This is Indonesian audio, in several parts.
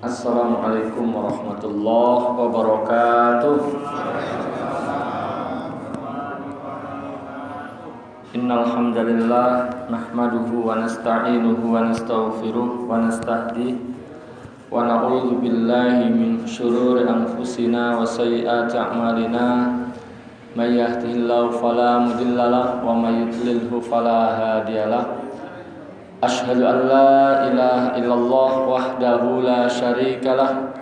Assalamualaikum warahmatullahi wabarakatuh. Innal hamdalillah nahmaduhu wa nasta'inuhu wa nastaghfiruh wa nastahdihi wa na'udzu billahi min syururi anfusina wa sayyiati a'malina. May yahdihillahu fala mudhillalah wa may yudlilhu fala hadiyalah. Asyhadu an la ilaha illallah wahdahu la syarikalah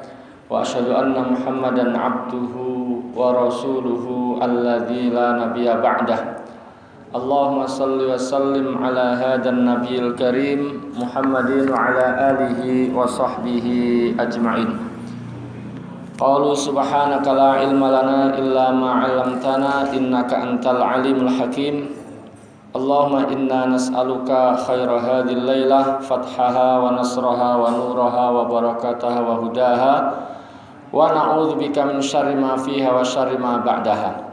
wa asyhadu anna Muhammadan abduhu wa rasuluhu alladzi la nabiyya ba'dah. Allahumma salli wa sallim ala hadan nabiyil karim Muhammadin wa ala alihi wa sahbihi ajma'in. Qalu subhanaka la ilma lana illa ma 'allamtana innaka antal alimul hakim. Allahumma inna nas'aluka khaira hadhil lailah fathaha wa nasraha wa nuraha wa barakataha wa hudaha wa na'udzubika min syarri ma fiha wa syarri ma ba'daha.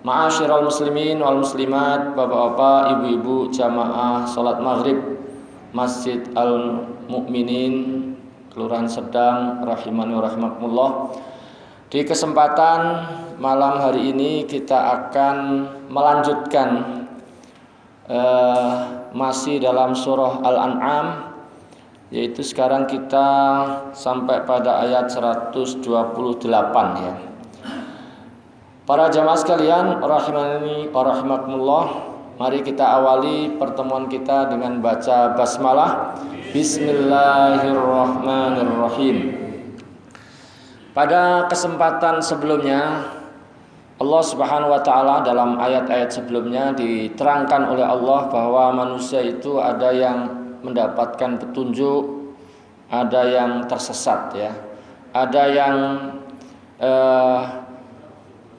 Ma'asyiral muslimin wal muslimat, bapak-bapak, ibu-ibu jamaah salat maghrib Masjid Al-Mukminin Kelurahan Sedang rahimani wa rahimakumullah. Di kesempatan malam hari ini kita akan melanjutkan masih dalam surah Al-An'am, yaitu sekarang kita sampai pada ayat 128 ya. Para jamaah sekalian rahimani wa rahimakumullah, mari kita awali pertemuan kita dengan baca basmalah. Bismillahirrahmanirrahim. Pada kesempatan sebelumnya Allah Subhanahu wa taala dalam ayat-ayat sebelumnya diterangkan oleh Allah bahwa manusia itu ada yang mendapatkan petunjuk, ada yang tersesat ya. Ada yang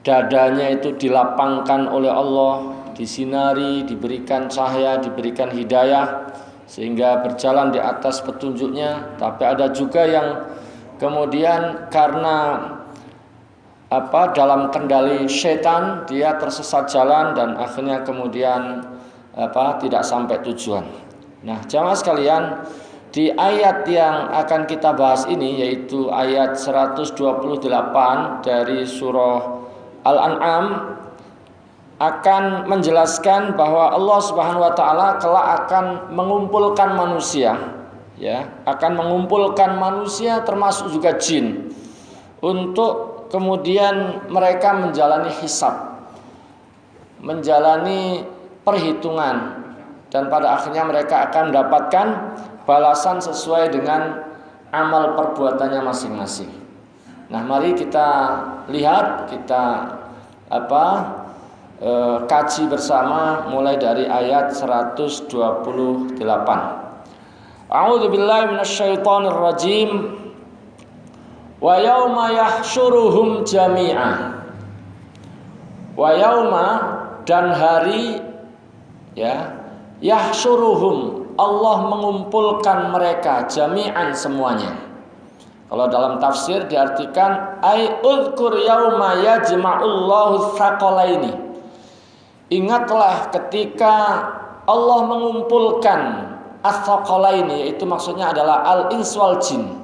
dadanya itu dilapangkan oleh Allah, disinari, diberikan cahaya, diberikan hidayah sehingga berjalan di atas petunjuknya. Tapi ada juga yang kemudian karena dalam kendali setan dia tersesat jalan dan akhirnya kemudian tidak sampai tujuan. Nah, jamaah sekalian, di ayat yang akan kita bahas ini yaitu ayat 128 dari surah Al-An'am akan menjelaskan bahwa Allah Subhanahu wa taala kelak akan mengumpulkan manusia ya, akan mengumpulkan manusia termasuk juga jin untuk kemudian mereka menjalani hisab, menjalani perhitungan, dan pada akhirnya mereka akan mendapatkan balasan sesuai dengan amal perbuatannya masing-masing. Nah, mari kita lihat, kita kaji bersama mulai dari ayat 128. A'udzubillahi minasyaitonir rajim. Wa yauma yahsyuruhum jami'a. Wa yauma, dan hari ya, yahsyuruhum, Allah mengumpulkan mereka jami'an semuanya. Kalau dalam tafsir diartikan ai uzkur yauma yajma'ullahu tsaqalaini. Ingatlah ketika Allah mengumpulkan ats-tsaqalaini, yaitu maksudnya adalah al-ins wal jin.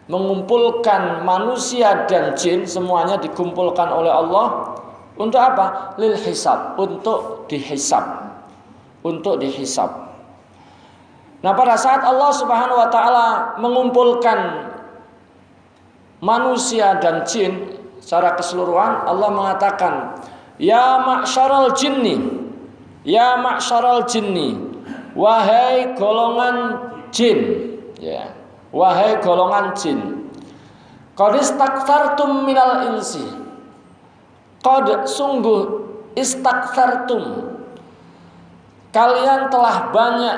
Mengumpulkan manusia dan jin semuanya dikumpulkan oleh Allah untuk apa? Lil hisab, untuk dihisab. Untuk dihisab. Nah, pada saat Allah Subhanahu wa taala mengumpulkan manusia dan jin secara keseluruhan, Allah mengatakan, "Ya ma'syaral jinni, ya ma'syaral jinni, wahai golongan jin." Ya. Wahai golongan jin, qad istaktsartum minal insi. Qad, sungguh, istaktsartum, kalian telah banyak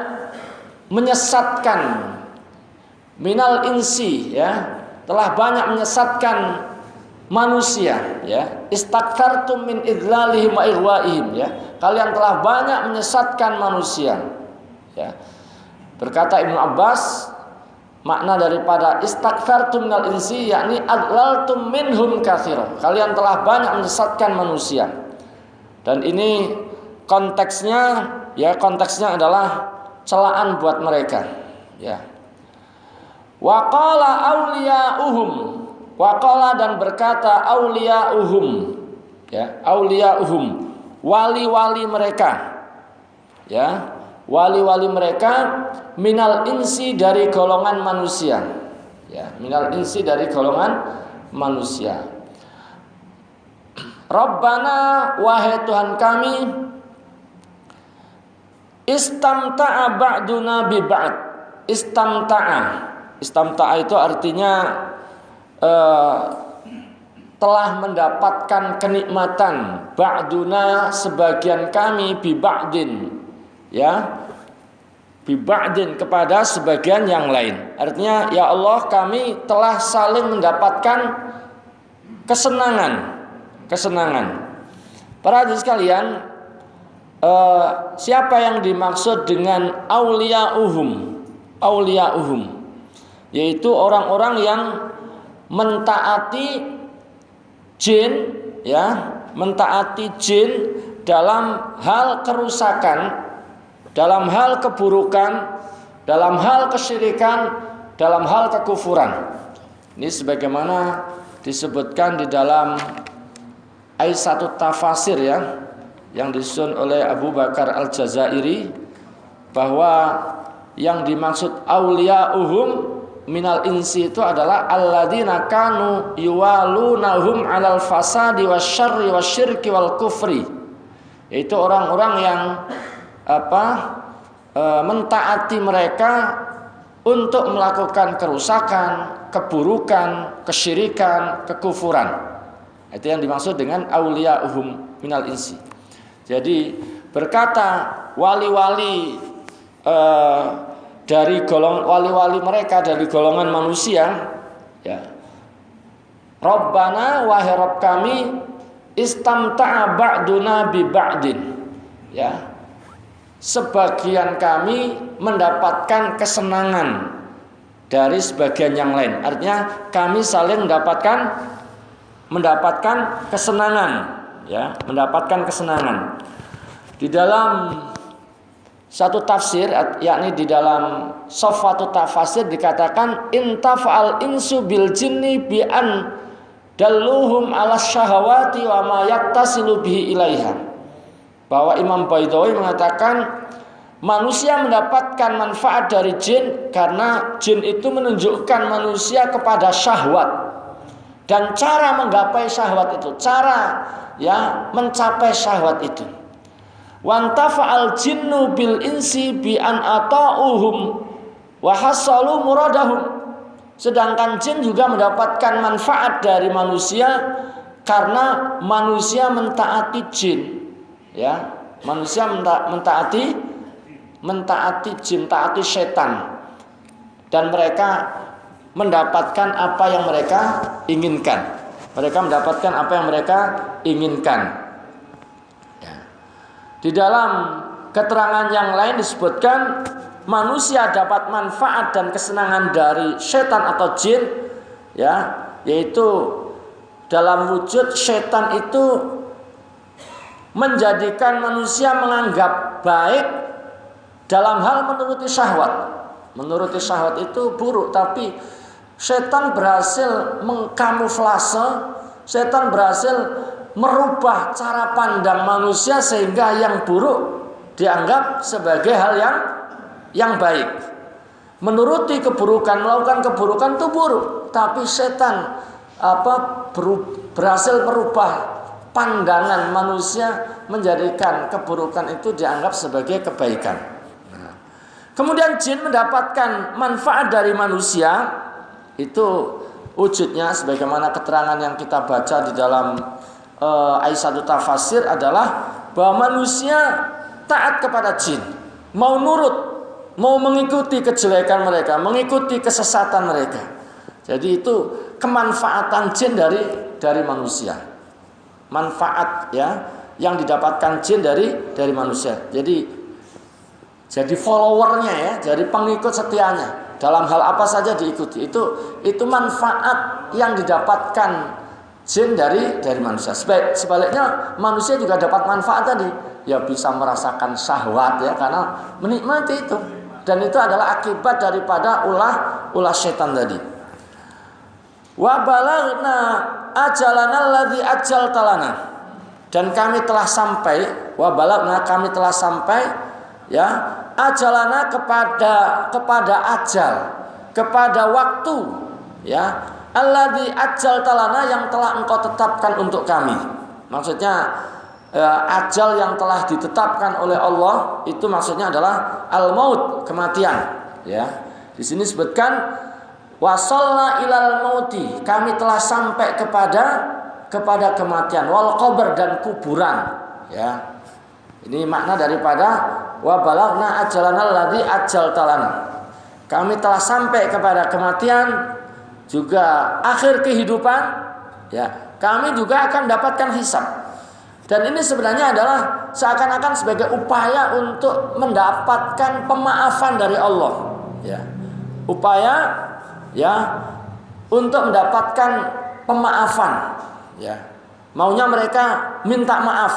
menyesatkan, minal insi ya, telah banyak menyesatkan manusia ya. Istaktsartum min idlalihim wa ighwaihim ya. Kalian telah banyak menyesatkan manusia ya. Berkata Ibnu Abbas, makna daripada istaktsartum minal insi yakni adlaltum minhum katsira. Kalian telah banyak menyesatkan manusia. Dan ini konteksnya adalah celaan buat mereka ya. Wa qala auliya'uhum, wa qala dan berkata auliya'uhum, ya, auliya'uhum, wali-wali mereka, ya, wali-wali mereka minal insi dari golongan manusia, ya, minal insi dari golongan manusia. Rabbana, wahai Tuhan kami, istamta'a ba'duna bi ba'd. Istamta'a itu artinya telah mendapatkan kenikmatan, ba'duna sebagian kami, bi ba'din, ya, bi ba'din kepada sebagian yang lain. Artinya ya Allah, kami telah saling mendapatkan kesenangan. Para hadirin sekalian, siapa yang dimaksud dengan auliya'uhum? Yaitu orang-orang yang mentaati jin, ya, mentaati jin dalam hal kerusakan, dalam hal keburukan, dalam hal kesyirikan, dalam hal kekufuran. Ini sebagaimana disebutkan di dalam Aisyatut Tafasir, ya, yang disusun oleh Abu Bakar Al-Jazairi, bahwa yang dimaksud auliya'uhum minal insi itu adalah alladzina kanu yuwalunahum 'alal fasadi wasyarri wasyirki wal kufri. Itu orang-orang yang mentaati mereka untuk melakukan kerusakan, keburukan, kesyirikan, kekufuran. Itu yang dimaksud dengan auliya'uhum minal insi. Jadi berkata wali-wali dari golongan wali-wali mereka dari golongan manusia, ya, Rabbana, wahai Rabb kami, istamta'a ba'duna bi ba'din, ya, sebagian kami mendapatkan kesenangan dari sebagian yang lain. Artinya kami saling mendapatkan kesenangan, ya, mendapatkan kesenangan. Di dalam satu tafsir, yakni di dalam Safwatut Tafasir dikatakan intafa'al insu bil jinni bi an dalluhum 'ala syahawati wa ma yattasilu bihi ilaiha. Bahwa Imam Baidawi mengatakan manusia mendapatkan manfaat dari jin karena jin itu menunjukkan manusia kepada syahwat. Dan cara menggapai syahwat itu, cara, ya, mencapai syahwat itu. Wantafa'al jinnu bil insi bi an ata'uhum wa hasalu muradahum. Sedangkan jin juga mendapatkan manfaat dari manusia karena manusia mentaati jin, ya. Manusia mentaati jin, taati setan. Dan mereka mendapatkan apa yang mereka inginkan. Mereka mendapatkan apa yang mereka inginkan. Ya. Di dalam keterangan yang lain disebutkan manusia dapat manfaat dan kesenangan dari setan atau jin, ya, yaitu dalam wujud setan itu menjadikan manusia menganggap baik dalam hal menuruti syahwat. Menuruti syahwat itu buruk, tapi setan berhasil mengkamuflase, setan berhasil merubah cara pandang manusia sehingga yang buruk dianggap sebagai hal yang baik. Menuruti keburukan, melakukan keburukan itu buruk, tapi setan berhasil merubah pandangan manusia menjadikan keburukan itu dianggap sebagai kebaikan. Kemudian jin mendapatkan manfaat dari manusia. Itu wujudnya sebagaimana keterangan yang kita baca di dalam Aisyatut Tafasir adalah bahwa manusia taat kepada jin, mau nurut, mau mengikuti kejelekan mereka, mengikuti kesesatan mereka. Jadi itu kemanfaatan jin dari manusia. Manfaat, ya, yang didapatkan jin dari manusia. Jadi followernya, ya, jadi pengikut setianya. Dalam hal apa saja diikuti. Itu manfaat yang didapatkan jin dari manusia. Sebaliknya manusia juga dapat manfaat tadi. Ya bisa merasakan syahwat, ya, karena menikmati itu. Dan itu adalah akibat daripada ulah setan tadi. Wa balaghna ajalana alladzi ajjaltalana. Dan kami telah sampai, wa balaghna kami telah sampai ya, ajalana kepada ajal, kepada waktu ya, alladzi ajjaltalana yang telah engkau tetapkan untuk kami. Maksudnya ajal yang telah ditetapkan oleh Allah itu maksudnya adalah al-maut, kematian ya. Di sini disebutkan wasalna ilal mauti, kami telah sampai kepada kematian, wal qabr, dan kuburan ya. Ini makna daripada wa balaghna ajalana alladzi ajjaltalana. Kami telah sampai kepada kematian, juga akhir kehidupan ya. Kami juga akan dapatkan hisab. Dan ini sebenarnya adalah seakan-akan sebagai upaya untuk mendapatkan pemaafan dari Allah ya. Upaya ya untuk mendapatkan pemaafan ya. Maunya mereka minta maaf.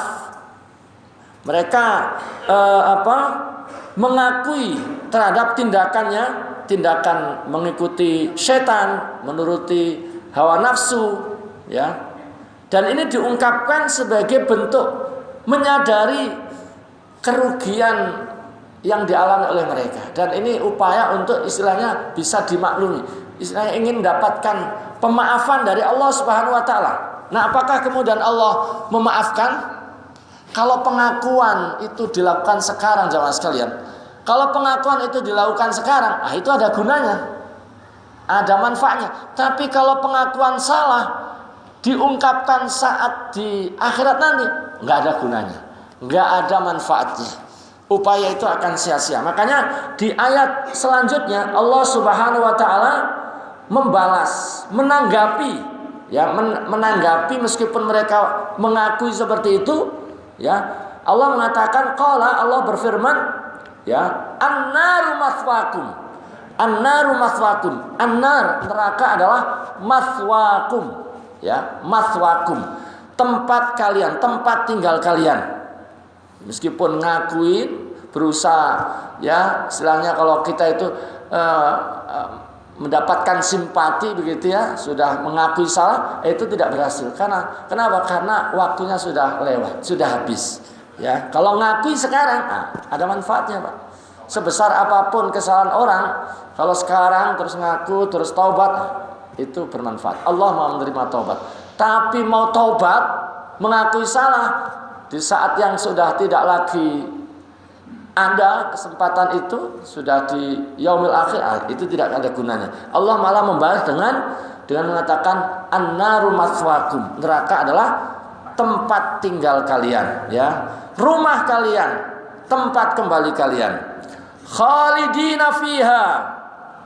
Mereka mengakui terhadap tindakannya, tindakan mengikuti setan, menuruti hawa nafsu ya. Dan ini diungkapkan sebagai bentuk menyadari kerugian yang dialami oleh mereka. Dan ini upaya untuk istilahnya bisa dimaklumi. Istilahnya ingin mendapatkan pemaafan dari Allah Subhanahu wa taala. Nah, apakah kemudian Allah memaafkan? Kalau pengakuan itu dilakukan sekarang, jamaah sekalian. Kalau pengakuan itu dilakukan sekarang, itu ada gunanya. Ada manfaatnya. Tapi kalau pengakuan salah diungkapkan saat di akhirat nanti, nggak ada gunanya, nggak ada manfaatnya. Upaya itu akan sia-sia. Makanya di ayat selanjutnya Allah Subhanahu wa taala membalas, menanggapi ya, menanggapi meskipun mereka mengakui seperti itu ya. Allah mengatakan, qala, Allah berfirman ya, an-naru mathwakum. An-naru mathwakum. An-nar, neraka adalah mathwakum. Ya, maswakum, tempat kalian, tempat tinggal kalian. Meskipun ngakuin, berusaha ya, istilahnya kalau kita itu mendapatkan simpati begitu ya, sudah mengakui salah, itu tidak berhasil. Kenapa? Karena waktunya sudah lewat, sudah habis. Ya, kalau ngakui sekarang, ada manfaatnya, Pak. Sebesar apapun kesalahan orang, kalau sekarang terus ngaku, terus taubat, itu bermanfaat. Allah mau menerima taubat. Tapi mau taubat, mengakui salah di saat yang sudah tidak lagi ada kesempatan itu, sudah di yaumil akhir, itu tidak ada gunanya. Allah malah membalas dengan mengatakan an-naru mathwakum. Neraka adalah tempat tinggal kalian ya, rumah kalian, tempat kembali kalian. Khalidina fiha.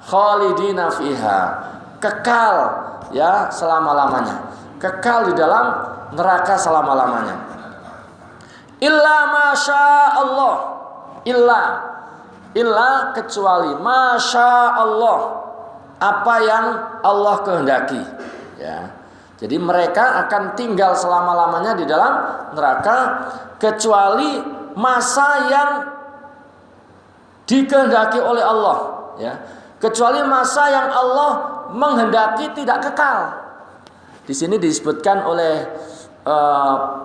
Khalidina fiha. Kekal ya selama-lamanya, kekal di dalam neraka selama-lamanya. Illa masya Allah, illa kecuali masya Allah, apa yang Allah kehendaki ya. Jadi mereka akan tinggal selama-lamanya di dalam neraka kecuali masa yang dikehendaki oleh Allah ya. Kecuali masa yang Allah menghendaki tidak kekal. Di sini disebutkan oleh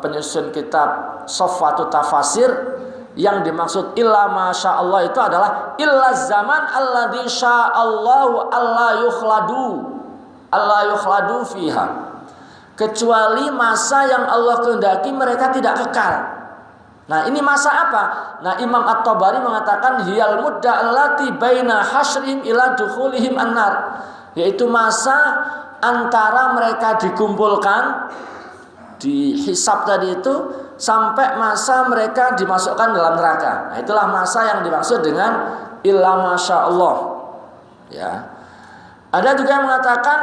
penyusun kitab Sofwatu Tafasir, yang dimaksud illa masya Allah itu adalah illa zaman alladzi sya'allahu alla yukhladu fiha. Kecuali masa yang Allah kehendaki mereka tidak kekal. Nah, ini masa apa? Nah, Imam At-Tabari mengatakan hiyal mudda allati baina hasrihim ila dukhulihim an-nar, yaitu masa antara mereka dikumpulkan di hisab tadi itu sampai masa mereka dimasukkan dalam neraka. Nah, itulah masa yang dimaksud dengan illa masya Allah ya. Ada juga yang mengatakan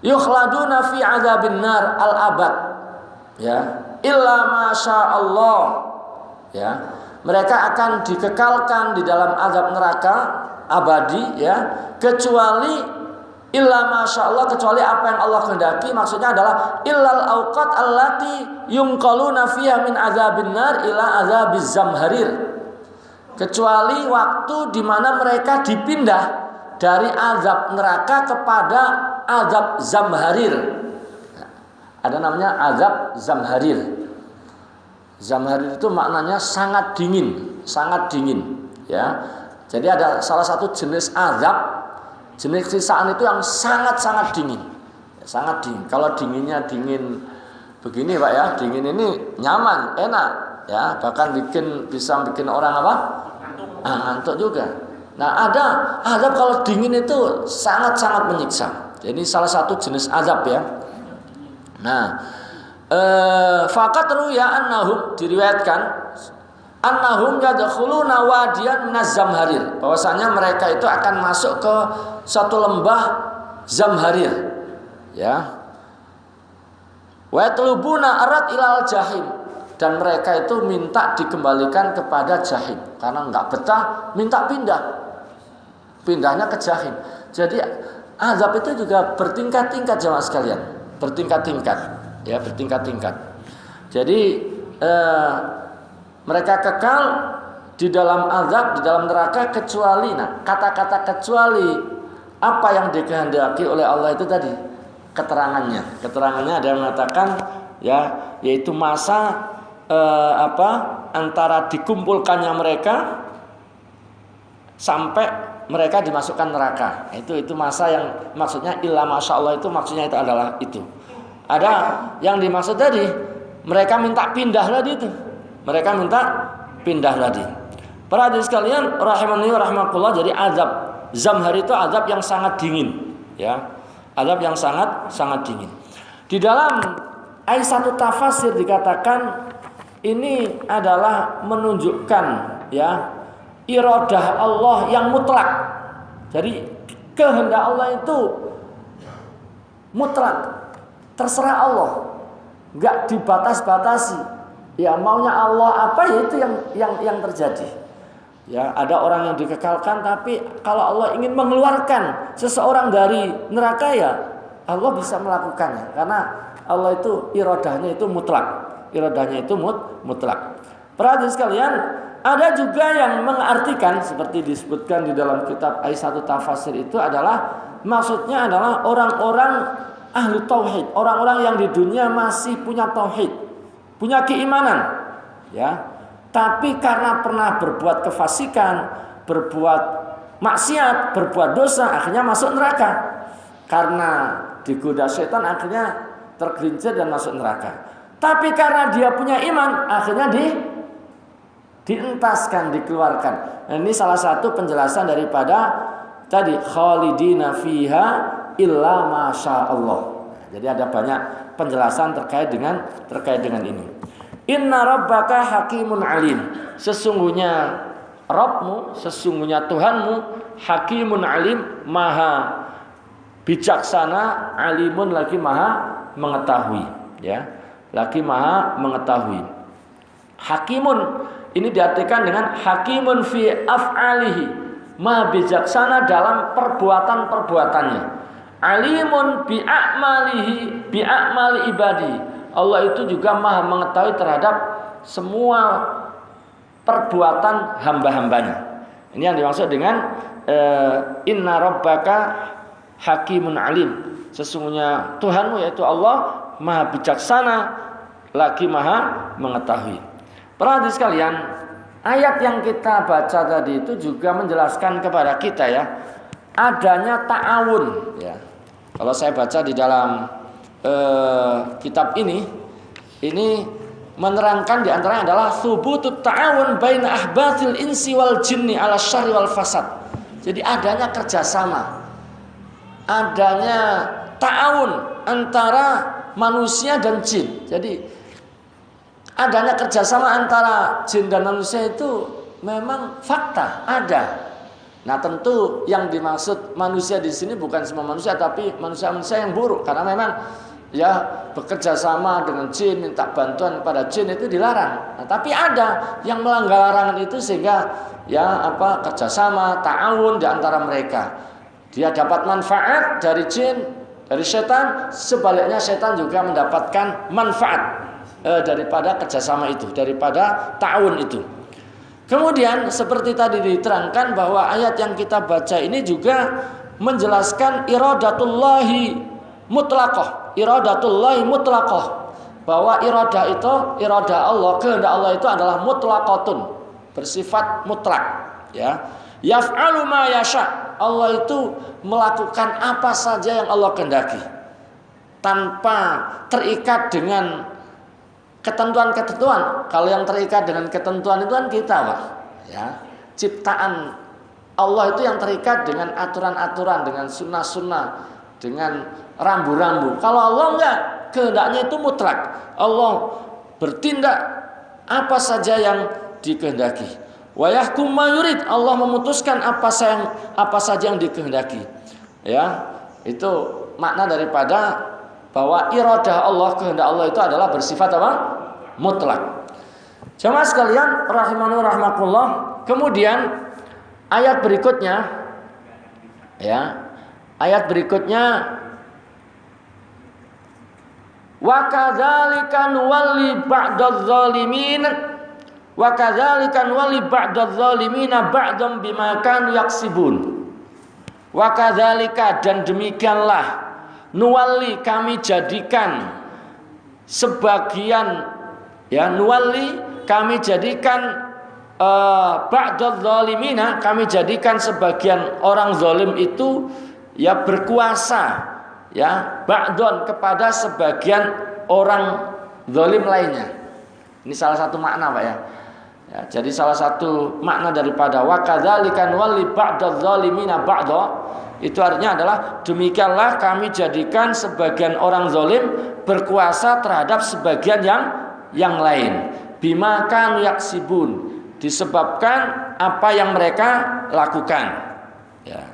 yukhladuna fi adzabin nar al-abad ya, illa masya Allah ya, mereka akan dikekalkan di dalam azab neraka abadi ya, kecuali illa masya Allah, kecuali apa yang Allah kehendaki. Maksudnya adalah illal awqat allati yunqaluna fiha min azabin nar ila azabiz zamharir, kecuali waktu di mana mereka dipindah dari azab neraka kepada azab zamharir. Ada namanya azab zamharir. Zamharir itu maknanya sangat dingin, ya. Jadi ada salah satu jenis azab, jenis siksaan itu yang sangat dingin. Sangat dingin. Kalau dinginnya dingin begini Pak ya, dingin ini nyaman, enak ya, bahkan bisa bikin orang apa? Ngantuk juga. Nah, ada azab kalau dingin itu sangat menyiksa. Jadi salah satu jenis azab ya. Nah, faqat ruya annahum, diriwayatkan annahum yadkhuluna wadiyan minaz zamharir, bahwasanya mereka itu akan masuk ke suatu lembah zamharir ya. Wa yatlubuna arat ilal jahim, dan mereka itu minta dikembalikan kepada jahim karena enggak betah, minta pindahnya ke jahim. Jadi azab itu juga bertingkat-tingkat jemaah sekalian, bertingkat-tingkat. Jadi mereka kekal di dalam azab, di dalam neraka, kecuali, nah kata-kata kecuali apa yang dikehendaki oleh Allah itu tadi keterangannya ada yang mengatakan ya, yaitu masa antara dikumpulkannya mereka sampai mereka dimasukkan neraka. Itu masa yang maksudnya illa masya Allah, itu maksudnya itu adalah itu. Ada yang dimaksud tadi mereka minta pindah lagi itu. Mereka minta pindah lagi. Para hadirin sekalian rahimani wa rahmakumullah, jadi azab zamhar itu azab yang sangat dingin ya. Azab yang sangat dingin. Di dalam ayat satu tafsir dikatakan ini adalah menunjukkan ya iradah Allah yang mutlak. Jadi kehendak Allah itu mutlak. Terserah Allah, nggak dibatas-batasi. Ya maunya Allah apa ya itu yang terjadi. Ya ada orang yang dikekalkan, tapi kalau Allah ingin mengeluarkan seseorang dari neraka ya Allah bisa melakukannya karena Allah itu iradahnya itu mutlak. Para hadirin sekalian, ada juga yang mengartikan seperti disebutkan di dalam kitab Aisyatu Tafasir itu adalah maksudnya adalah orang-orang ahli tauhid, orang-orang yang di dunia masih punya tauhid, punya keimanan, ya. Tapi karena pernah berbuat kefasikan, berbuat maksiat, berbuat dosa, akhirnya masuk neraka. Karena digoda setan, akhirnya tergelincir dan masuk neraka. Tapi karena dia punya iman, akhirnya dientaskan, dikeluarkan. Nah, ini salah satu penjelasan daripada tadi khalidina fiha illa masya Allah. Jadi ada banyak penjelasan terkait dengan ini. Inna rabbaka hakimun alim. Sesungguhnya Rabbmu, sesungguhnya Tuhanmu hakimun alim, maha bijaksana, alimun lagi maha mengetahui, ya. Lagi maha mengetahui. Hakimun ini diartikan dengan hakimun fi af'alihi, maha bijaksana dalam perbuatan-perbuatannya. Alimun bi'a'malihi bi'a'mali ibadi. Allah itu juga maha mengetahui terhadap semua perbuatan hamba-hambanya. Ini yang dimaksud dengan inna rabbaka hakimun alim. Sesungguhnya Tuhanmu yaitu Allah maha bijaksana lagi maha mengetahui. Para hadirin sekalian, ayat yang kita baca tadi itu juga menjelaskan kepada kita ya adanya ta'awun ya. Kalau saya baca di dalam kitab ini menerangkan di antaranya adalah thubutut ta'awun baina ahbatil insi wal jinni ala syarri wal fasad. Jadi adanya kerjasama, adanya ta'awun antara manusia dan jin. Jadi adanya kerjasama antara jin dan manusia itu memang fakta ada. Nah tentu yang dimaksud manusia di sini bukan semua manusia, tapi manusia-manusia yang buruk, karena memang ya bekerja sama dengan jin, minta bantuan pada jin itu dilarang. Nah, tapi ada yang melanggar larangan itu sehingga ya kerjasama, ta'awun di antara mereka. Dia dapat manfaat dari jin, dari setan, sebaliknya setan juga mendapatkan manfaat daripada kerjasama itu, daripada ta'awun itu. Kemudian seperti tadi diterangkan bahwa ayat yang kita baca ini juga menjelaskan iradatullahi mutlaqah. Iradatullahi mutlaqah. Bahwa iradah Allah, kehendak Allah itu adalah mutlaqatun, bersifat mutlak, ya. Yaf'alu ma yasha. Allah itu melakukan apa saja yang Allah kehendaki, tanpa terikat dengan ketentuan-ketentuan. Kalau yang terikat dengan ketentuan itu kan kita, Pak. Ya. Ciptaan Allah itu yang terikat dengan aturan-aturan, dengan sunnah-sunnah, dengan rambu-rambu. Kalau Allah enggak, kehendaknya itu mutlak. Allah bertindak apa saja yang dikehendaki. Wa yahkum ma yurid. Allah memutuskan apa saja yang dikehendaki. Ya, itu makna daripada bahwa iradah Allah, kehendak Allah itu adalah bersifat apa? Mutlak. Jamaah sekalian rahimani rahmakumullah. Kemudian ayat berikutnya, ya, ayat berikutnya, wa kadzalika nuwalli ba'dadz zalimin wa kadzalika nuwalli ba'dadz zalimin ba'dam bima kanu yaksibun. Wa kadzalika, dan demikianlah, nuwalli, kami jadikan sebagian, ya, nuwalli, kami jadikan ba'dadz zalimina, kami jadikan sebagian orang zalim itu, ya, berkuasa, ya, ba'don, kepada sebagian orang zalim lainnya. Ini salah satu makna, Pak, ya. Ya, jadi salah satu makna daripada wa kadzalika nuwalli ba'dadz zalimina ba'da, itu artinya adalah demikianlah kami jadikan sebagian orang zalim berkuasa terhadap sebagian yang lain. Bima kanu yaksibun, disebabkan apa yang mereka lakukan. Ya.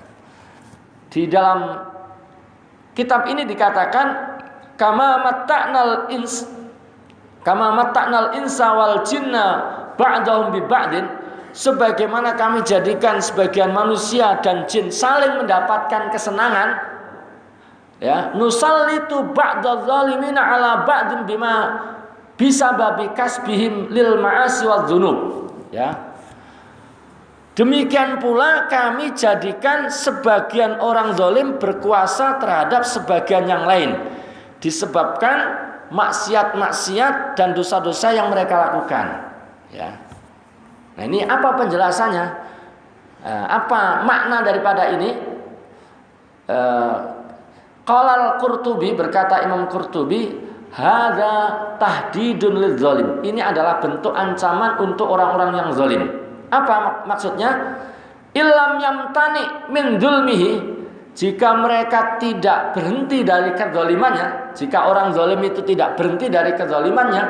Di dalam kitab ini dikatakan kama matta'nal insa wal jinna ba'dahum bi ba'din, sebagaimana kami jadikan sebagian manusia dan jin saling mendapatkan kesenangan, ya, nusallitu ba'dadz zalimina ala ba'din bima bisa babi kasbihim lil ma'asi wal dzunub, ya. Demikian pula kami jadikan sebagian orang zalim berkuasa terhadap sebagian yang lain disebabkan maksiat-maksiat dan dosa-dosa yang mereka lakukan, ya. Nah, ini apa penjelasannya? Apa makna daripada ini? Qala Al-Qurtubi, berkata Imam Qurtubi, hadza tahdidun lidzalim. Ini adalah bentuk ancaman untuk orang-orang yang zalim. Apa maksudnya? Illam yamtani min dzulmihi, jika mereka tidak berhenti dari kezalimannya, jika orang zalim itu tidak berhenti dari kezalimannya,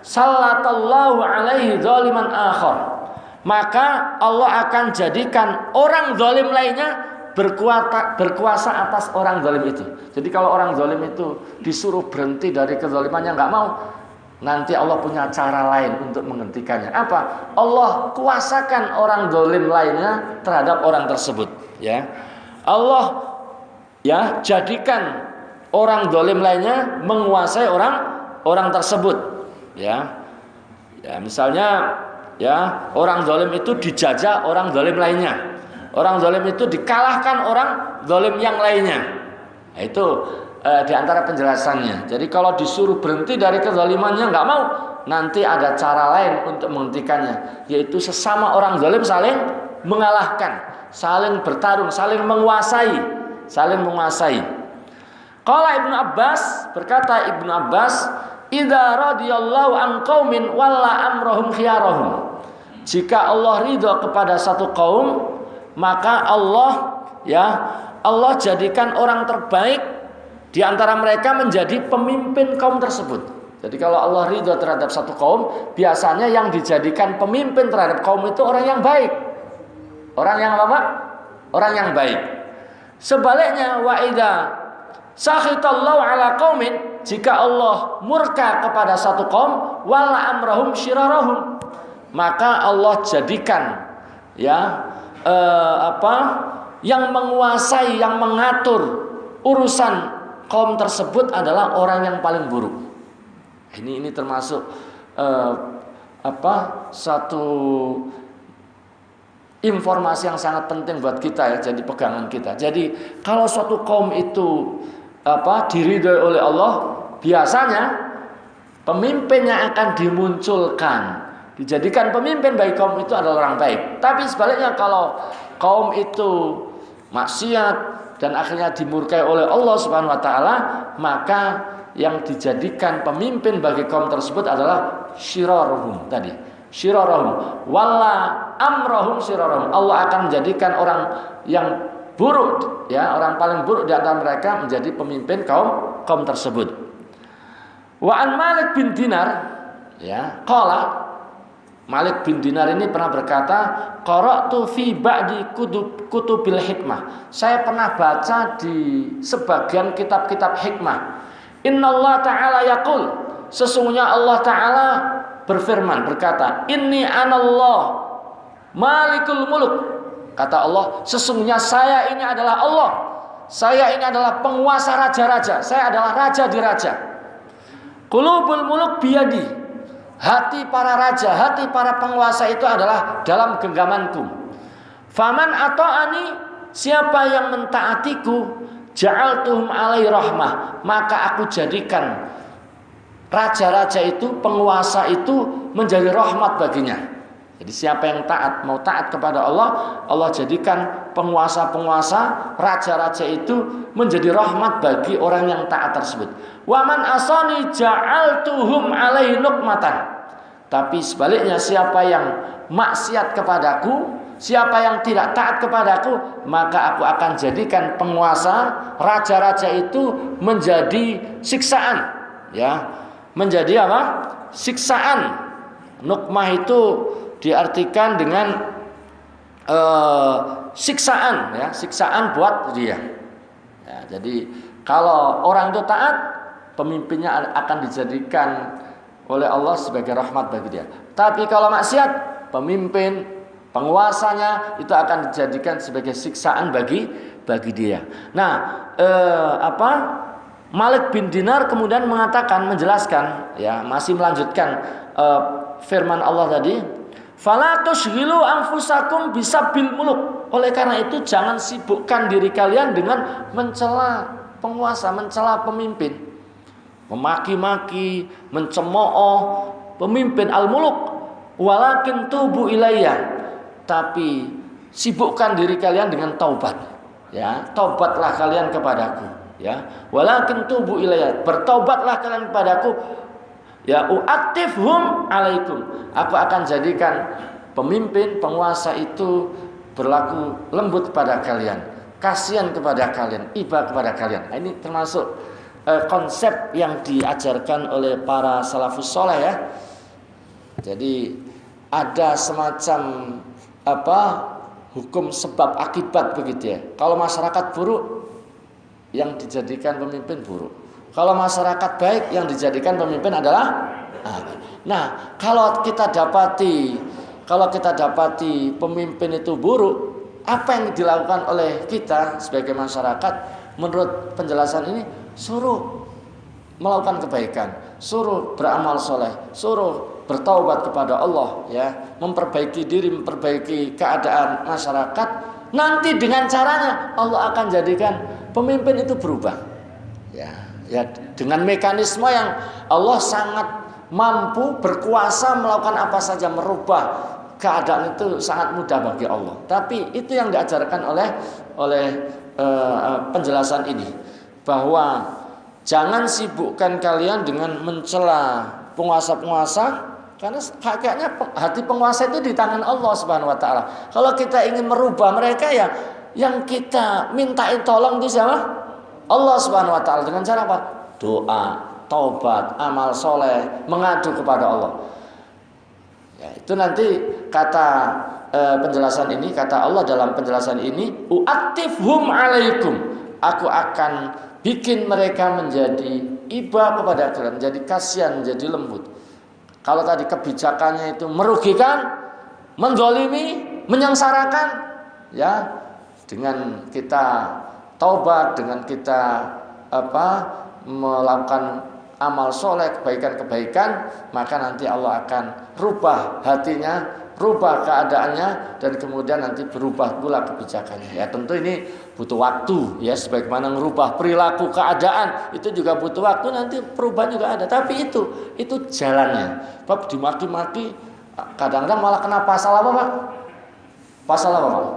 sallatallahu alaihi zaliman akhar, maka Allah akan jadikan orang zalim lainnya berkuasa atas orang zalim itu. Jadi kalau orang zalim itu disuruh berhenti dari kezalimannya nggak mau, nanti Allah punya cara lain untuk menghentikannya. Apa? Allah kuasakan orang zalim lainnya terhadap orang tersebut, ya. Allah, ya, jadikan orang zalim lainnya menguasai orang tersebut, ya. Ya, misalnya, ya, orang zalim itu dijajah orang zalim lainnya. Orang zalim itu dikalahkan orang zalim yang lainnya. Nah, itu di antara penjelasannya. Jadi kalau disuruh berhenti dari kezalimannya nggak mau, nanti ada cara lain untuk menghentikannya, yaitu sesama orang zalim saling mengalahkan, saling bertarung, saling menguasai. Qala Ibnu Abbas, berkata Ibnu Abbas, idza radiyallahu an qaumin walla amrahum khiyarahum. Jika Allah ridha kepada satu kaum, maka Allah, ya, Allah jadikan orang terbaik di antara mereka menjadi pemimpin kaum tersebut. Jadi kalau Allah ridha terhadap satu kaum, biasanya yang dijadikan pemimpin terhadap kaum itu orang yang baik. Orang yang apa? Orang yang baik. Sebaliknya, wa idza sakhitallahu ala qaumin, jika Allah murka kepada satu kaum, wala amrahum syirarahum, maka Allah jadikan, ya, yang menguasai, yang mengatur urusan kaum tersebut adalah orang yang paling buruk. Ini termasuk satu informasi yang sangat penting buat kita ya, jadi pegangan kita. Jadi kalau suatu kaum itu diridhoi oleh Allah, biasanya pemimpin yang akan dimunculkan, dijadikan pemimpin bagi kaum itu adalah orang baik. Tapi sebaliknya kalau kaum itu maksiat dan akhirnya dimurkai oleh Allah Subhanahu wa taala, maka yang dijadikan pemimpin bagi kaum tersebut adalah syiraruhum tadi. Syiraruhum walla amrahum syiraruhum. Allah akan menjadikan orang yang buruk ya, orang paling buruk di antara mereka menjadi pemimpin kaum tersebut. Wa an Malik bin Dinar ya, qala Malik bin Dinar ini pernah berkata, qara'tu fi ba'di kutubil hikmah. Saya pernah baca di sebagian kitab-kitab hikmah. Innallaha ta'ala yaqul, sesungguhnya Allah ta'ala berfirman berkata, inni anallah malikul muluk. Kata Allah, sesungguhnya saya ini adalah Allah. Saya ini adalah penguasa raja-raja. Saya adalah raja di raja. Qulubul muluk biyadi. Hati para raja, hati para penguasa itu adalah dalam genggamanku. Faman ata'ani, siapa yang mentaatiku, ja'altuhum alai rahmah, maka aku jadikan raja-raja itu, penguasa itu menjadi rahmat baginya. Jadi siapa yang mau taat kepada Allah, Allah jadikan penguasa-penguasa, raja-raja itu menjadi rahmat bagi orang yang taat tersebut. Waman asani ja'altuhum alai nukmatan. Tapi sebaliknya siapa yang maksiat kepadaku, siapa yang tidak taat kepadaku, maka aku akan jadikan penguasa, raja-raja itu menjadi siksaan, ya, menjadi apa? Siksaan. Nukmah itu diartikan dengan siksaan, ya, siksaan buat dia. Ya, jadi kalau orang itu taat, pemimpinnya akan dijadikan oleh Allah sebagai rahmat bagi dia. Tapi kalau maksiat, pemimpin, penguasanya itu akan dijadikan sebagai siksaan bagi dia. Nah, Malik bin Dinar kemudian menjelaskan, ya, masih melanjutkan firman Allah tadi, fala tushghilu anfusakum bisabil muluk. Oleh karena itu jangan sibukkan diri kalian dengan mencela penguasa, mencela pemimpin, memaki-maki, mencemooh pemimpin al-muluk. Walakin tubu ilayya, tapi sibukkan diri kalian dengan taubat, ya, taubatlah kalian kepadaku, ya. Walakin tubu ilayya, bertaubatlah kalian kepadaku, ya, u'attifhum alaikum, aku akan jadikan pemimpin, penguasa itu berlaku lembut kepada kalian, kasihan kepada kalian, iba kepada kalian. Nah, ini termasuk konsep yang diajarkan oleh para salafus soleh, ya. Jadi ada semacam hukum sebab akibat begitu, ya. Kalau masyarakat buruk, yang dijadikan pemimpin buruk. Kalau masyarakat baik, yang dijadikan pemimpin adalah nah, kalau kita dapati pemimpin itu buruk, apa yang dilakukan oleh kita sebagai masyarakat? Menurut penjelasan ini, suruh melakukan kebaikan, suruh beramal soleh, suruh bertaubat kepada Allah, ya, memperbaiki diri, memperbaiki keadaan masyarakat. Nanti dengan caranya Allah akan jadikan pemimpin itu berubah, ya, dengan mekanisme yang Allah sangat mampu, berkuasa melakukan apa saja, merubah keadaan itu sangat mudah bagi Allah. Tapi itu yang diajarkan oleh penjelasan ini, bahwa jangan sibukkan kalian dengan mencela penguasa-penguasa, karena hakikatnya hati penguasa itu di tangan Allah Subhanahu wa taala. Kalau kita ingin merubah mereka, ya yang kita mintain tolong itu siapa? Allah Subhanahu wa taala. Dengan cara apa? Doa, taubat, amal soleh, mengadu kepada Allah. Ya, itu nanti kata penjelasan ini, kata Allah dalam penjelasan ini, u'attifhum alaikum, aku akan bikin mereka menjadi iba kepada kalian, menjadi kasihan, menjadi lembut. Kalau tadi kebijakannya itu merugikan, menzalimi, menyengsarakan, ya, dengan kita taubat, dengan kita melakukan amal soleh, kebaikan-kebaikan, maka nanti Allah akan rubah hatinya, rubah keadaannya, dan kemudian nanti berubah pula kebijakannya. Ya tentu ini butuh waktu, ya sebagaimana merubah perilaku keadaan itu juga butuh waktu, nanti perubahan juga ada. Tapi itu jalannya. Bab dimaki-maki, kadang-kadang malah kena pasal apa, Pak? Pasal apa, Pak?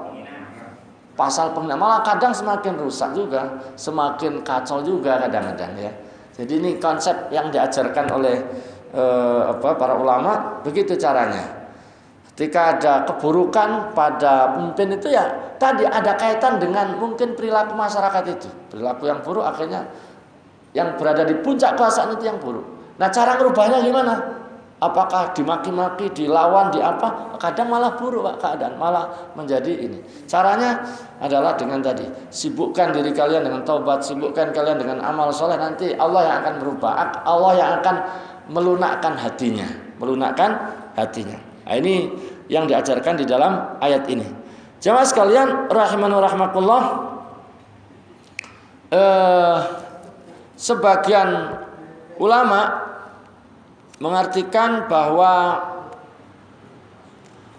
Pasal penghinaan. Malah kadang semakin rusak juga, semakin kacau juga kadang-kadang ya. Jadi ini konsep yang diajarkan oleh para ulama, begitu caranya. Ketika ada keburukan pada pemimpin itu, ya tadi ada kaitan dengan mungkin perilaku masyarakat itu. Perilaku yang buruk akhirnya yang berada di puncak kekuasaan itu yang buruk. Nah, cara merubahnya gimana? Apakah dimaki-maki, dilawan, di apa? Kadang malah buruk, Pak, keadaan malah menjadi ini. Caranya adalah dengan tadi, sibukkan diri kalian dengan taubat, sibukkan kalian dengan amal soleh, nanti Allah yang akan merubah, Allah yang akan melunakkan hatinya, Nah, ini yang diajarkan di dalam ayat ini. Jamaah sekalian rahimani rahimakumullah, sebagian ulama mengartikan bahwa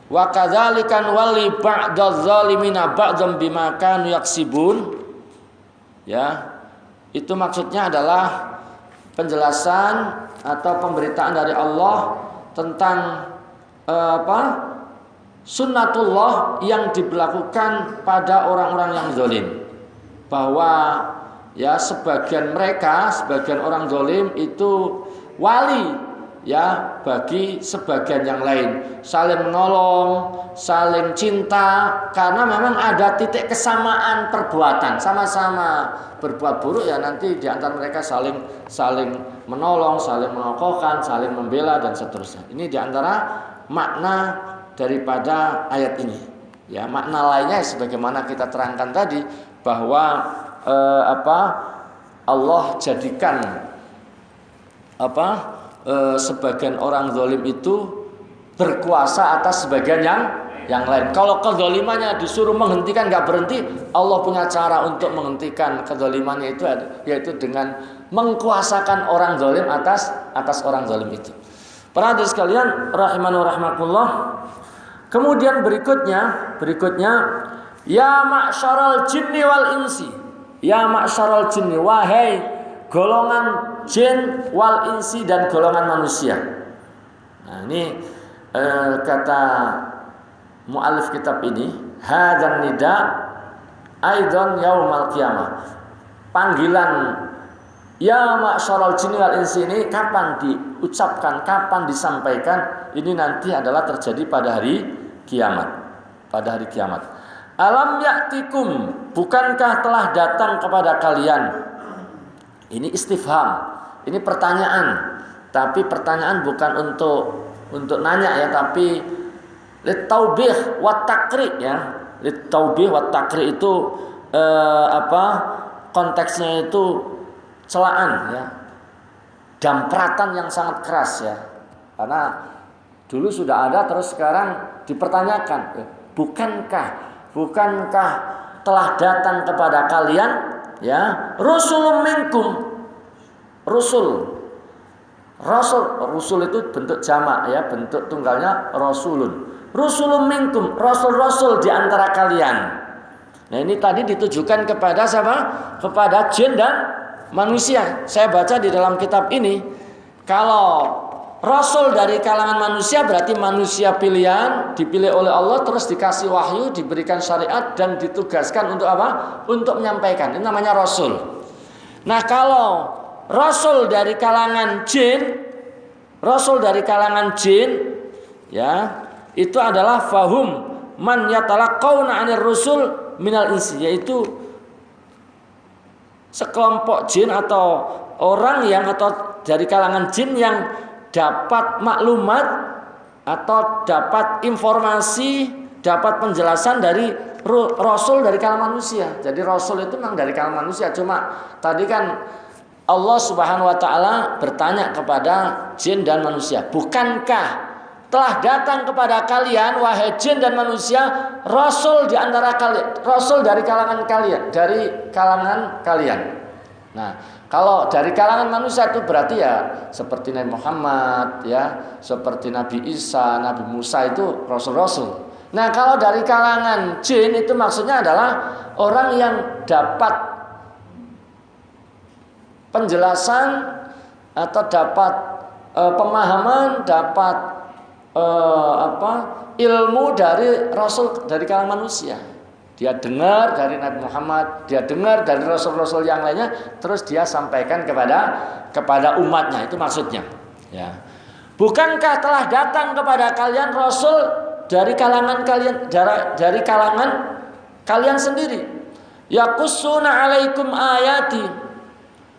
wa kadzalikan wali ba'dadz zalimina ba'dzam bima kanu yaksibun, ya itu maksudnya adalah penjelasan atau pemberitaan dari Allah tentang sunnatullah yang diberlakukan pada orang-orang yang zalim, bahwa ya sebagian orang zalim itu wali ya bagi sebagian yang lain, saling menolong, saling cinta, karena memang ada titik kesamaan perbuatan, sama-sama berbuat buruk, ya nanti di antara mereka saling menolong, saling mengokohkan, saling membela dan seterusnya. Ini di antara makna daripada ayat ini. Ya, makna lainnya sebagaimana kita terangkan tadi, bahwa Allah jadikan sebagian orang zalim itu berkuasa atas sebagian yang lain. Kalau kezalimannya disuruh menghentikan nggak berhenti, Allah punya cara untuk menghentikan kezalimannya itu, yaitu dengan mengkuasakan orang zalim atas orang zalim itu. Para hadirin sekalian rahimani rahimakumullah. Kemudian berikutnya ya ma'syaral jinni wal insi. Ya ma'syaral jinni, wahai golongan jin wal insi dan golongan manusia. Nah, ini kata mu'alif kitab ini, hadzan nida aidan yaumal qiyamah. Panggilan ya ma'syaral jinni wal insi ini kapan diucapkan, kapan disampaikan? Ini nanti adalah terjadi pada hari kiamat. Alam ya'tikum, bukankah telah datang kepada kalian? Ini istifham, ini pertanyaan. Tapi pertanyaan bukan untuk nanya ya, tapi litaubih wa takri ya. Litaubih wa takri itu konteksnya itu celaan ya. Dampratan yang sangat keras ya. Karena dulu sudah ada, terus sekarang dipertanyakan, bukankah telah datang kepada kalian ya rusulun minkum. Rusul itu bentuk jamak ya, bentuk tunggalnya rasulun. Rusulun minkum, rasul di antara kalian. Nah, ini tadi ditujukan kepada siapa? Kepada jin dan manusia. Saya baca di dalam kitab ini, kalau rasul dari kalangan manusia berarti manusia pilihan, dipilih oleh Allah, terus dikasih wahyu, diberikan syariat dan ditugaskan untuk apa? Untuk menyampaikan. Ini namanya rasul. Nah, kalau rasul dari kalangan jin ya, itu adalah fahum man yatalaqawna 'anir rusul minal insi, yaitu sekelompok jin atau orang atau dari kalangan jin yang dapat maklumat atau dapat informasi, dapat penjelasan dari rasul dari kalangan manusia. Jadi rasul itu memang dari kalangan manusia. Cuma tadi kan Allah Subhanahu wa taala bertanya kepada jin dan manusia, bukankah telah datang kepada kalian wahai jin dan manusia rasul di antara kalian, rasul dari kalangan kalian, Nah, kalau dari kalangan manusia itu berarti ya seperti Nabi Muhammad, ya, seperti Nabi Isa, Nabi Musa itu rasul-rasul. Nah, kalau dari kalangan jin itu maksudnya adalah orang yang dapat penjelasan atau dapat pemahaman, dapat ilmu dari rasul dari kalangan manusia. Dia dengar dari Nabi Muhammad, dia dengar dari rasul-rasul yang lainnya, terus dia sampaikan kepada umatnya. Itu maksudnya. Ya. Bukankah telah datang kepada kalian rasul dari kalangan kalian sendiri? Yaqussuna 'alaikum ayati.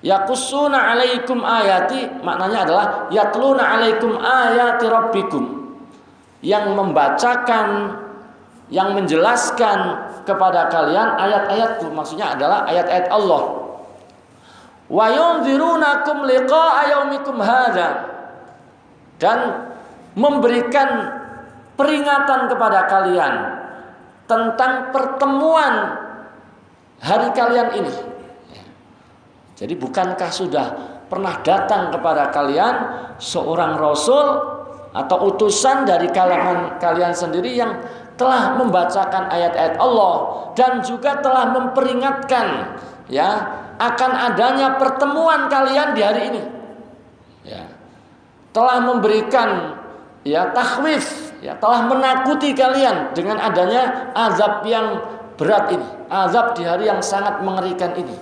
Yaqussuna 'alaikum ayati maknanya adalah yatluna 'alaikum ayati rabbikum. Yang membacakan, yang menjelaskan kepada kalian ayat-ayatku, maksudnya adalah ayat-ayat Allah. Wa yunzirunakum liqa'a yaumikum hadza, dan memberikan peringatan kepada kalian tentang pertemuan hari kalian ini. Jadi bukankah sudah pernah datang kepada kalian seorang rasul atau utusan dari kalangan kalian sendiri yang telah membacakan ayat-ayat Allah dan juga telah memperingatkan ya akan adanya pertemuan kalian di hari ini. Ya. Telah memberikan ya takhwif, ya, telah menakuti kalian dengan adanya azab yang berat ini, azab di hari yang sangat mengerikan ini.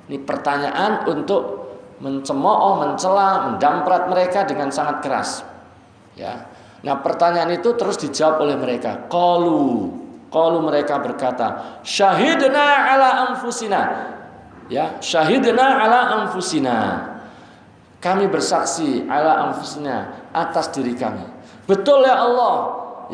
Ini pertanyaan untuk mencemooh, mencela, mendamprat mereka dengan sangat keras. Ya. Nah, pertanyaan itu terus dijawab oleh mereka. Qalu mereka berkata, syahidna ala anfusina. Ya, syahidna ala anfusina. Kami bersaksi ala anfusina, atas diri kami. Betul ya Allah.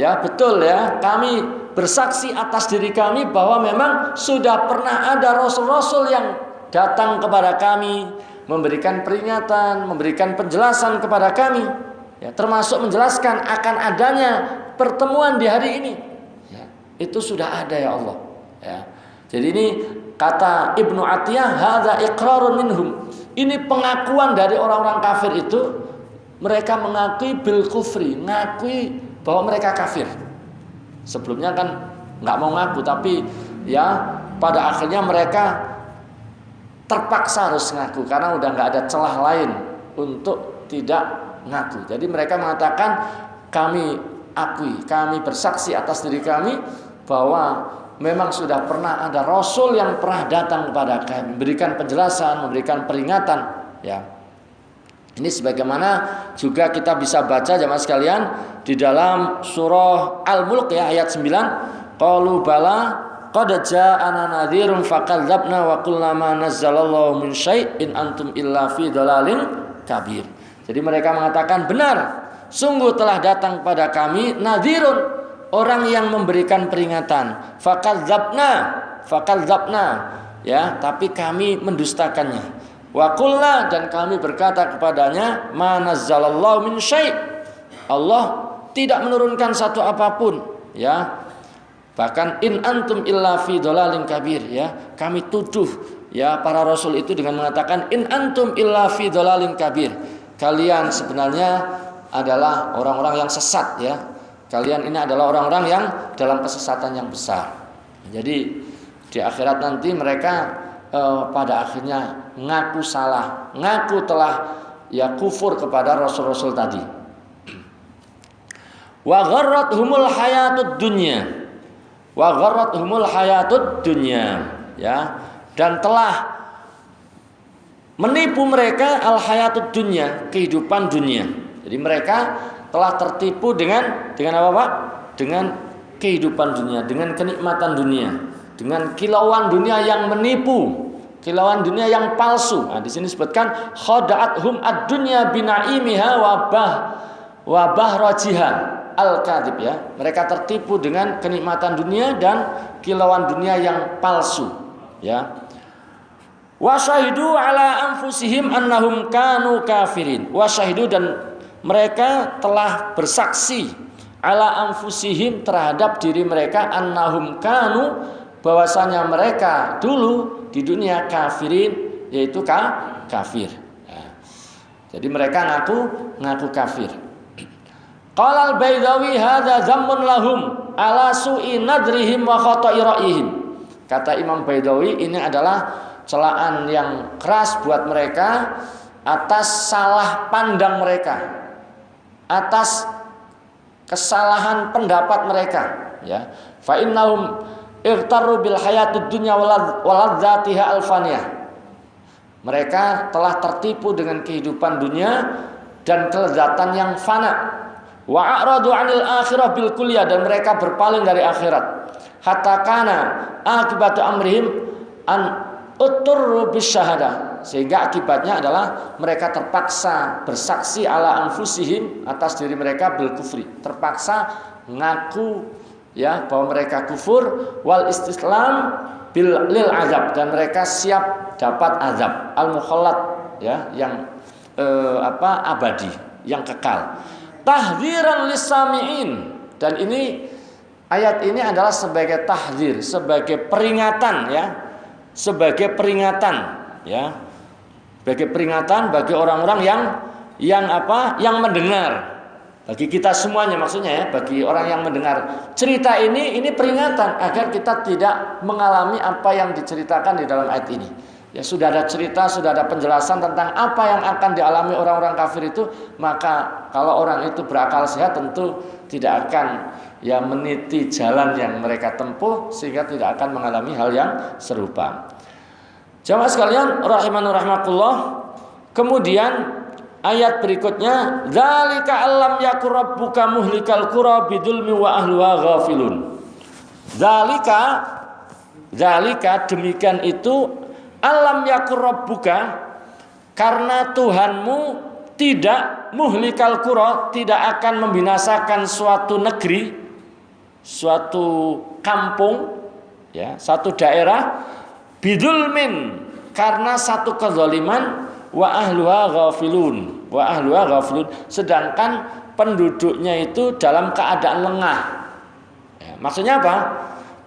Ya, betul ya. Kami bersaksi atas diri kami bahwa memang sudah pernah ada rasul-rasul yang datang kepada kami, memberikan peringatan, memberikan penjelasan kepada kami. Ya, termasuk menjelaskan akan adanya pertemuan di hari ini. Ya, itu sudah ada ya Allah. Ya. Jadi ini kata Ibnu Atiyah, hadza iqrarun minhum. Ini pengakuan dari orang-orang kafir itu. Mereka mengakui bil kufri, mengakui bahwa mereka kafir. Sebelumnya kan nggak mau ngaku, tapi ya pada akhirnya mereka terpaksa harus ngaku karena udah nggak ada celah lain untuk tidak ngaku. Jadi mereka mengatakan kami akui, kami bersaksi atas diri kami bahwa memang sudah pernah ada rasul yang pernah datang kepada kami, memberikan penjelasan, memberikan peringatan. Ya, ini sebagaimana juga kita bisa baca jamaah sekalian di dalam surah Al-Mulk ya ayat 9. Qalu bala qad ja'ana nadhirun fakadzabna wa qulna ma nazzalallahu min syai'in antum illa fi dhalalin kabir. Jadi mereka mengatakan benar, sungguh telah datang pada kami nadhirun, orang yang memberikan peringatan. Fakadzabna, ya, tapi kami mendustakannya. Wa qulna, dan kami berkata kepadanya, ma nazzalallahu min syai'. Allah tidak menurunkan satu apapun, ya. Bahkan in antum illa fi dhalalin kabir, ya. Kami tuduh ya para rasul itu dengan mengatakan in antum illa fi dhalalin kabir. Kalian sebenarnya adalah orang-orang yang sesat ya. Kalian ini adalah orang-orang yang dalam kesesatan yang besar. Jadi di akhirat nanti mereka pada akhirnya ngaku salah, ngaku telah ya kufur kepada rasul-rasul tadi. Wa gharrathumul hayatud dunya. Wa gharrathumul hayatud dunya, ya. Dan telah menipu mereka al-hayatud dunya, kehidupan dunia. Jadi mereka telah tertipu dengan apa Pak? Dengan kehidupan dunia, dengan kenikmatan dunia, dengan kilauan dunia yang menipu, kilauan dunia yang palsu. Nah, di sini disebutkan khada'athum ad-dunya binaimiha wa bahrajiha al-kadzib ya. Mereka tertipu dengan kenikmatan dunia dan kilauan dunia yang palsu, ya. Wa syahidu ala anfusihim annahum kanu kafirin. Wa syahidu, dan mereka telah bersaksi ala anfusihim, terhadap diri mereka, annahum kanu, bahwasanya mereka dulu di dunia kafirin, yaitu kafir. Nah, jadi mereka ngaku kafir. Qala al-Baidawi hadza zammun lahum ala su'i nadrihim wa khata'i ra'yihim. Kata Imam Baidawi, ini adalah celaan yang keras buat mereka atas salah pandang mereka, atas kesalahan pendapat mereka, ya. Fa innahum irtaru bil hayatid dunya waladzatiha alfaniyah. Mereka telah tertipu dengan kehidupan dunia dan kelezatan yang fana. Wa a'radu 'anil akhirah bil kulliyah, dan mereka berpaling dari akhirat. Hatta kana akibatu amrihim an uturru bis syahadah, sehingga akibatnya adalah mereka terpaksa bersaksi ala anfusihim, atas diri mereka, bil kufri, terpaksa ngaku, ya, bahwa mereka kufur, wal istislam lil azab, dan mereka siap dapat azab al mukhallad, ya, yang abadi, yang kekal. Tahdziran lisami'in, dan ini ayat ini adalah sebagai tahdzir, sebagai peringatan, ya, sebagai peringatan, ya, sebagai peringatan bagi orang-orang yang mendengar, bagi kita semuanya maksudnya, ya, bagi orang yang mendengar cerita ini peringatan agar kita tidak mengalami apa yang diceritakan di dalam ayat ini. Ya, sudah ada cerita, sudah ada penjelasan tentang apa yang akan dialami orang-orang kafir itu, maka kalau orang itu berakal sehat tentu tidak akan, ya, meniti jalan yang mereka tempuh, sehingga tidak akan mengalami hal yang serupa. Jamaah sekalian rahimani rahimakumullah. Kemudian ayat berikutnya, dzalika allam yakur rabbuka muhlikal qura bidzulmi wa ahliha ghafilun. Dzalika demikian itu, alam yakur rabbuka, karena Tuhanmu tidak muhlikal qura, tidak akan membinasakan suatu negeri, suatu kampung, ya, satu daerah, bidzulmin, karena satu kezaliman, wa ahluha ghafilun, sedangkan penduduknya itu dalam keadaan lengah. Ya, maksudnya apa?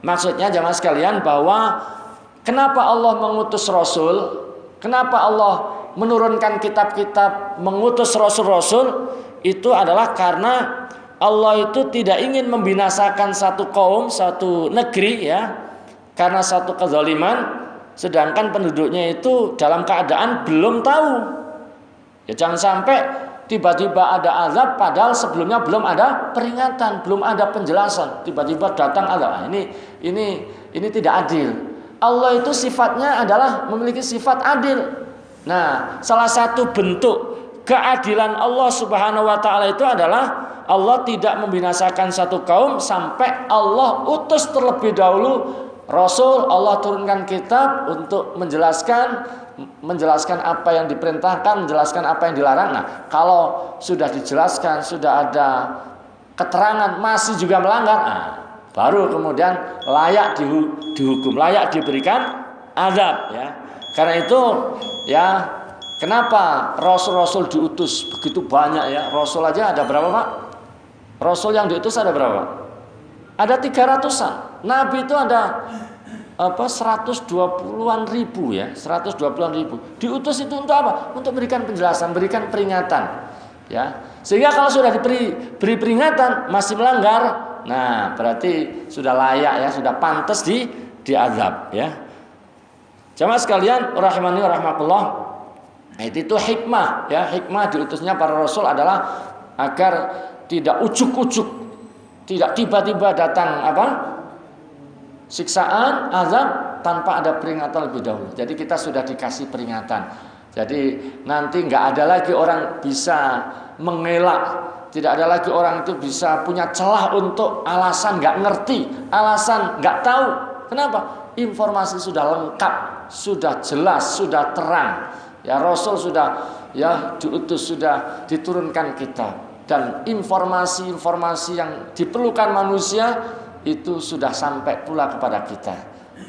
Maksudnya jamaah sekalian bahwa kenapa Allah mengutus Rasul, kenapa Allah menurunkan kitab-kitab, mengutus Rasul-Rasul, itu adalah karena Allah itu tidak ingin membinasakan satu kaum, satu negeri, ya, karena satu kezaliman, sedangkan penduduknya itu dalam keadaan belum tahu. Ya, jangan sampai tiba-tiba ada azab padahal sebelumnya belum ada peringatan, belum ada penjelasan, tiba-tiba datang azab. Ini tidak adil. Allah itu sifatnya adalah memiliki sifat adil. Nah, salah satu bentuk keadilan Allah Subhanahu wa taala itu adalah Allah tidak membinasakan satu kaum sampai Allah utus terlebih dahulu Rasul, Allah turunkan kitab untuk menjelaskan apa yang diperintahkan, menjelaskan apa yang dilarang. Nah, kalau sudah dijelaskan, sudah ada keterangan masih juga melanggar, nah, baru kemudian layak dihukum, layak diberikan azab, ya. Karena itu, ya, kenapa Rasul-Rasul diutus begitu banyak, ya? Rasul aja ada berapa, Pak? Rasul yang diutus ada berapa? Ada 300-an. Nabi itu ada 120-an ribu, ya, 120-an ribu. Diutus itu untuk apa? Untuk memberikan penjelasan, berikan peringatan, ya. Sehingga kalau sudah beri peringatan masih melanggar, nah, berarti sudah layak, ya, sudah pantas diazab, ya. Jamaah sekalian rahimani rahimakumullah. Itu hikmah, ya, hikmah diutusnya para rasul adalah agar tidak ujuk-ujuk, tidak tiba-tiba datang siksaan, azab tanpa ada peringatan lebih dahulu. Jadi kita sudah dikasih peringatan. Jadi nanti nggak ada lagi orang bisa mengelak, tidak ada lagi orang itu bisa punya celah untuk alasan nggak ngerti, alasan nggak tahu. Kenapa? Informasi sudah lengkap, sudah jelas, sudah terang. Ya, Rasul sudah, ya, diutus, sudah diturunkan kitab, dan informasi-informasi yang diperlukan manusia itu sudah sampai pula kepada kita.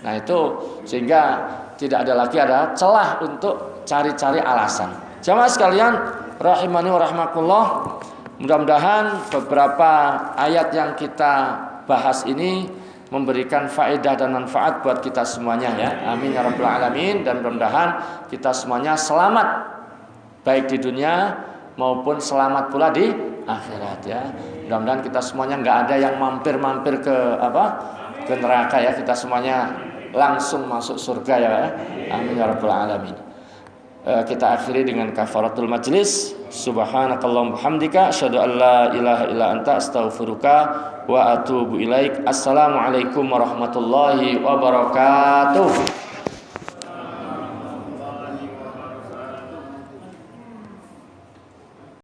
Nah, itu sehingga tidak ada lagi ada celah untuk cari-cari alasan. Jamaah sekalian rahimani wa rahimakumullah, mudah-mudahan beberapa ayat yang kita bahas ini memberikan faedah dan manfaat buat kita semuanya ya. Amin ya rabbal alamin. Dan mudah-mudahan kita semuanya selamat baik di dunia maupun selamat pula di akhirat ya. Mudah-mudahan kita semuanya nggak ada yang mampir-mampir ke ke neraka ya. Kita semuanya langsung masuk surga ya. Amin ya rabbal alamin. Kita akhiri dengan kafaratul majlis. Subhanakallahumma hamdika asyhadu an la ilaha illa anta astaghfiruka wa atubu ilaik. Assalamualaikum warahmatullahi wabarakatuh.